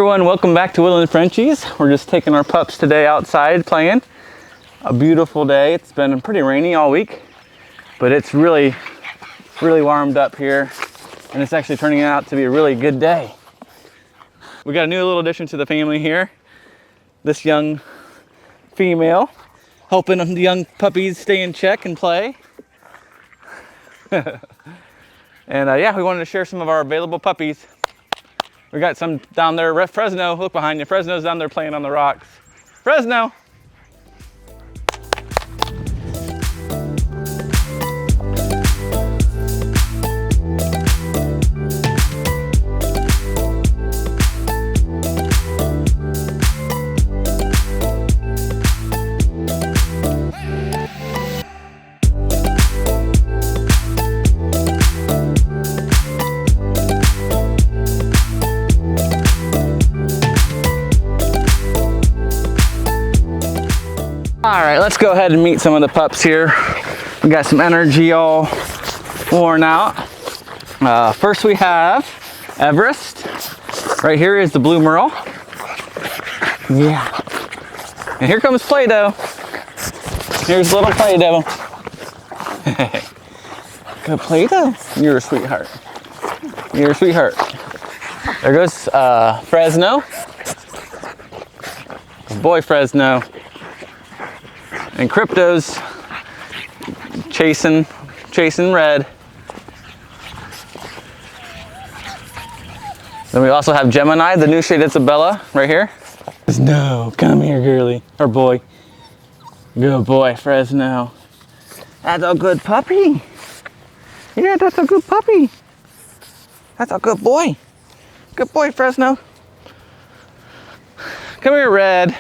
everyone, welcome back to Woodland Frenchies. We're just taking our pups today outside playing. A beautiful day. It's been pretty rainy all week, but it's really warmed up here, and it's actually turning out to be a really good day. We got a new little addition to the family here. This young female, helping the young puppies stay in check and play. And yeah, we wanted to share some of our available puppies. We got some down there, Fresno, look behind you. Fresno's down there playing on the rocks. Fresno! All right, let's go ahead and meet some of the pups here. We got some energy all worn out. First we have Everest. Right here is the blue merle. Yeah. And here comes Plato. Here's little Plato. Good Plato. You're a sweetheart. You're a sweetheart. There goes Fresno. Good boy, Fresno. And Crypto's chasing Red. Then we also have Gemini, the new shade Isabella, right here. No, come here, girly, or boy. Good boy, Fresno. That's a good puppy. Yeah, that's a good puppy. That's a good boy. Good boy, Fresno. Come here, Red.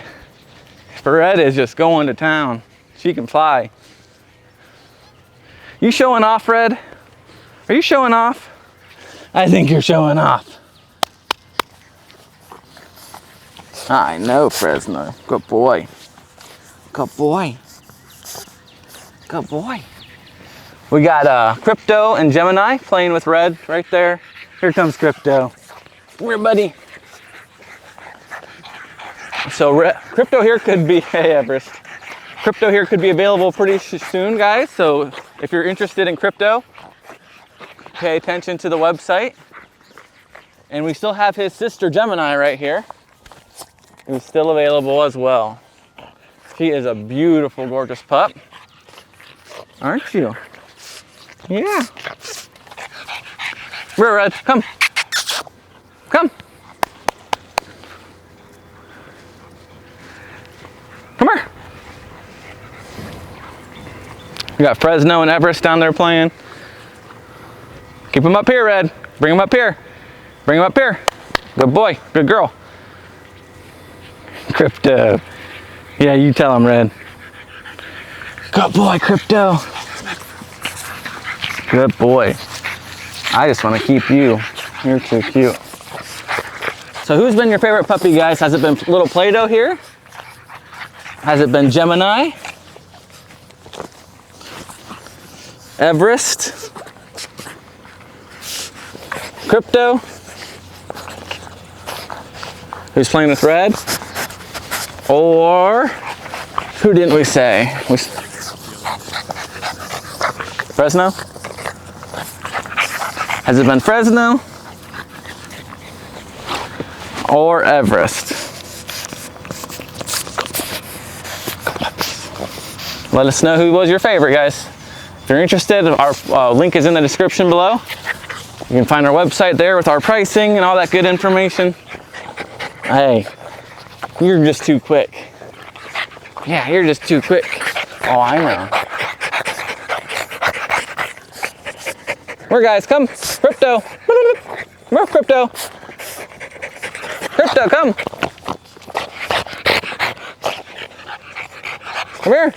Red is just going to town. She can fly. You showing off, Red? Are you showing off? I think you're showing off. I know, Fresno. Good boy. Good boy. Good boy. We got Crypto and Gemini playing with Red right there. Here comes Crypto. Come here, buddy. So Crypto here could be, hey Everest. Crypto here could be available pretty soon, guys. So if you're interested in Crypto, pay attention to the website. And we still have his sister Gemini right here, who's still available as well. She is a beautiful, gorgeous pup. Aren't you? Yeah. Rear Red, come. Come. Come here. We got Fresno and Everest down there playing. Keep him up here, Red. Bring him up here. Bring him up here. Good boy. Good girl. Crypto. Yeah, you tell him, Red. Good boy, Crypto. Good boy. I just want to keep you. You're too cute. So who's been your favorite puppy, guys? Has it been little Plato here? Has it been Gemini? Everest? Crypto? Who's playing with Red? Or who didn't we say? Fresno? Has it been Fresno? Or Everest? Let us know who was your favorite, guys. If you're interested, our link is in the description below. You can find our website there with our pricing and all that good information. Hey, you're just too quick. Yeah, you're just too quick. Oh, I know. Here, guys, come. Crypto. Come here, Crypto. Crypto, come. Come here.